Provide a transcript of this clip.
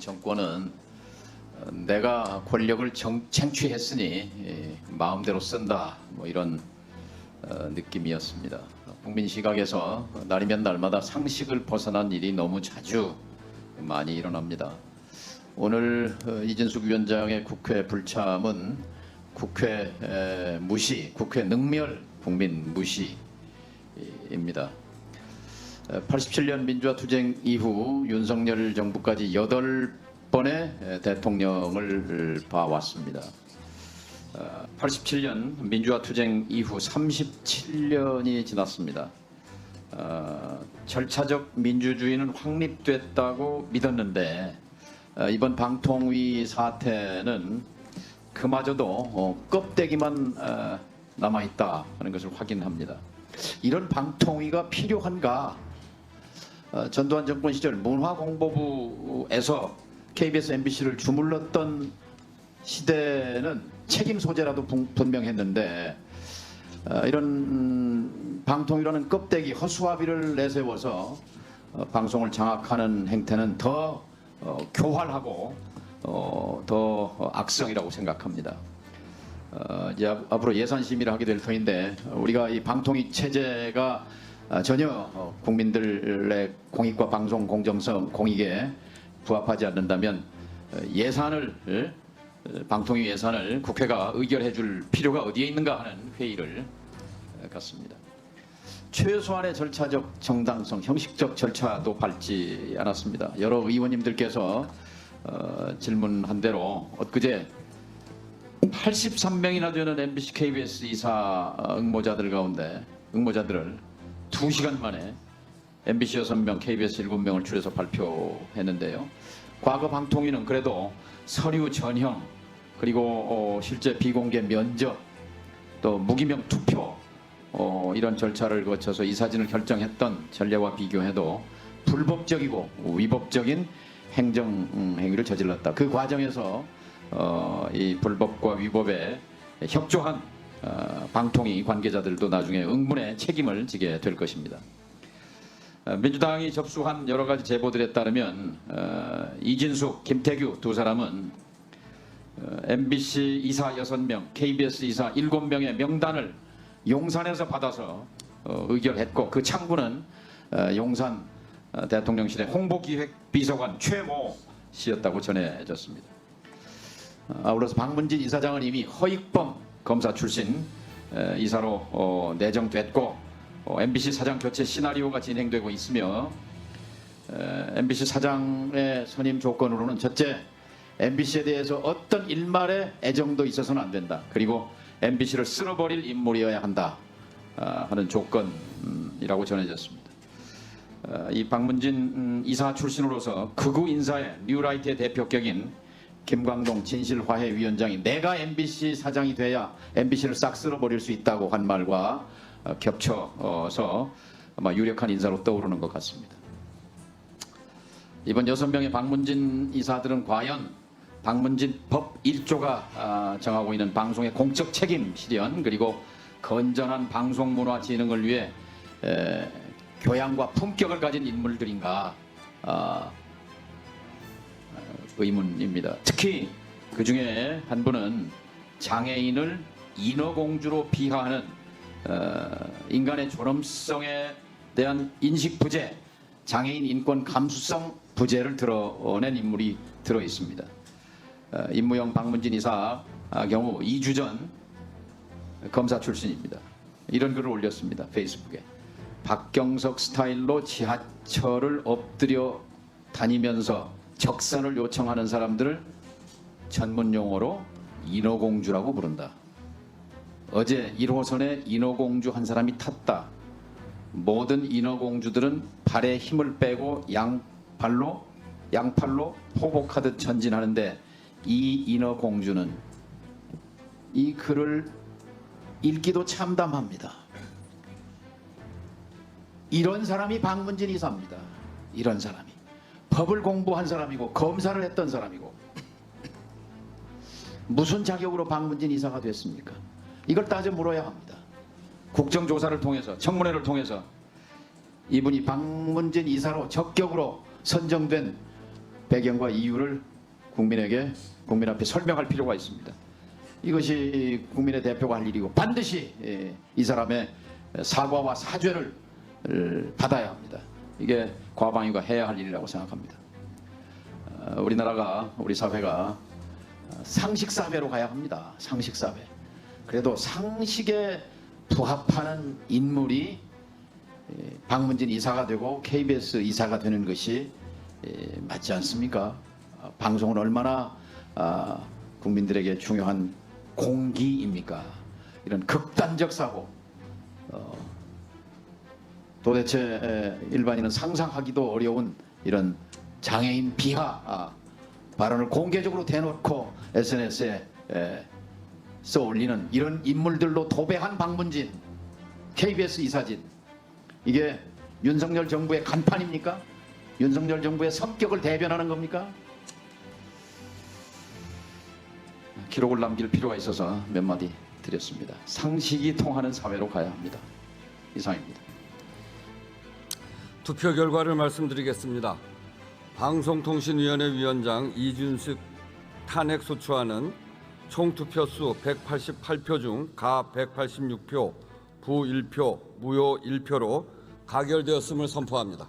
정권은 내가 권력을 쟁취했으니 마음대로 쓴다, 뭐 이런 느낌이었습니다. 국민 시각에서 날이면 날마다 상식을 벗어난 일이 너무 자주 많이 일어납니다. 오늘 이진숙 위원장의 국회 불참은 국회 무시, 국회 능멸, 국민 무시입니다. 87년 민주화 투쟁 이후 윤석열 정부까지 8번의 대통령을 봐왔습니다. 87년 민주화 투쟁 이후 37년이 지났습니다. 절차적 민주주의는 확립됐다고 믿었는데 이번 방통위 사태는 그마저도 껍데기만 남아있다 하는 것을 확인합니다. 이런 방통위가 필요한가? 전두환 정권 시절 문화공보부에서 KBS, MBC를 주물렀던 시대는 책임 소재라도 분명했는데 이런 방통위라는 껍데기 허수아비를 내세워서 방송을 장악하는 행태는 더 교활하고 더 악성이라고 생각합니다. 이제 앞으로 예산 심의를 하게 될 터인데 우리가 이 방통위 체제가 전혀 국민들의 공익과 방송 공정성, 공익에 부합하지 않는다면 예산을 방통위 예산을 국회가 의결해 줄 필요가 어디에 있는가 하는 회의를 갖습니다. 최소한의 절차적 정당성, 형식적 절차도 밟지 않았습니다. 여러 의원님들께서 질문한 대로 엊그제 83명이나 되는 MBC, KBS 이사 응모자들 가운데 응모자들을 2시간 만에 MBC 6명, KBS 7명을 추려서 발표했는데요. 과거 방통위는 그래도 서류 전형, 그리고 실제 비공개 면접, 또 무기명 투표 이런 절차를 거쳐서 이사진을 결정했던 전례와 비교해도 불법적이고 위법적인 행정 행위를 저질렀다. 그 과정에서 이 불법과 위법에 협조한 방통위 관계자들도 나중에 응분의 책임을 지게 될 것입니다. 민주당이 접수한 여러 가지 제보들에 따르면 이진숙, 김태규 두 사람은 MBC 이사 6명, KBS 이사 7명의 명단을 용산에서 받아서 의결했고 그 창구는 용산 대통령실의 홍보기획비서관 최모 씨였다고 전해졌습니다. 아울러서 박문진 이사장은 이미 허익범 검사 출신 이사로 내정됐고 MBC 사장 교체 시나리오가 진행되고 있으며 MBC 사장의 선임 조건으로는 첫째, MBC에 대해서 어떤 일말의 애정도 있어서는 안 된다. 그리고 MBC를 쓸어버릴 인물이어야 한다 하는 조건이라고 전해졌습니다. 이 박문진 이사 출신으로서 극우 인사의 뉴라이트의 대표격인 김광동 진실화해위원장이 내가 MBC 사장이 돼야 MBC를 싹 쓸어버릴 수 있다고 한 말과 겹쳐서 아마 유력한 인사로 떠오르는 것 같습니다. 이번 6명의 박문진 이사들은 과연 박문진 법 1조가 정하고 있는 방송의 공적 책임 실현, 그리고 건전한 방송 문화 진흥을 위해 교양과 품격을 가진 인물들인가 의문입니다. 특히 그 중에 한 분은 장애인을 인어공주로 비하하는 인간의 존엄성에 대한 인식 부재, 장애인 인권 감수성 부재를 드러낸 인물이 들어 있습니다. 임무영 박문진 이사 경우 2주 전 검사 출신입니다. 이런 글을 올렸습니다. 페이스북에. 박경석 스타일로 지하철을 엎드려 다니면서 적산을 요청하는 사람들을 전문 용어로 인어공주라고 부른다. 어제 1호선에 인어공주 한 사람이 탔다. 모든 인어공주들은 발에 힘을 빼고 양팔로 포복하듯 전진하는데 이 인어공주는 이 글을 읽기도 참담합니다. 이런 사람이 박문진 이사입니다. 이런 사람이 법을 공부한 사람이고 검사를 했던 사람이고 무슨 자격으로 박문진 이사가 됐습니까? 이걸 따져 물어야 합니다. 국정조사를 통해서, 청문회를 통해서 이분이 박문진 이사로 적격으로 선정된 배경과 이유를 국민 앞에 설명할 필요가 있습니다. 이것이 국민의 대표가 할 일이고 반드시 이 사람의 사과와 사죄를 받아야 합니다. 이게 과방위가 해야 할 일이라고 생각합니다. 우리나라가, 우리 사회가 상식사회로 가야 합니다. 상식사회. 그래도 상식에 부합하는 인물이 박문진 이사가 되고 KBS 이사가 되는 것이 맞지 않습니까? 방송은 얼마나 국민들에게 중요한 공기입니까? 이런 극단적 사고, 도대체 일반인은 상상하기도 어려운 이런 장애인 비하 발언을 공개적으로 대놓고 SNS에 써올리는 이런 인물들로 도배한 박문진 KBS 이사진, 이게 윤석열 정부의 간판입니까? 윤석열 정부의 성격을 대변하는 겁니까? 기록을 남길 필요가 있어서 몇 마디 드렸습니다. 상식이 통하는 사회로 가야 합니다. 이상입니다. 투표 결과를 말씀드리겠습니다. 방송통신위원회 위원장 이준석 탄핵 소추안은 총 투표수 188표 중 가 186표, 부 1표, 무효 1표로 가결되었음을 선포합니다.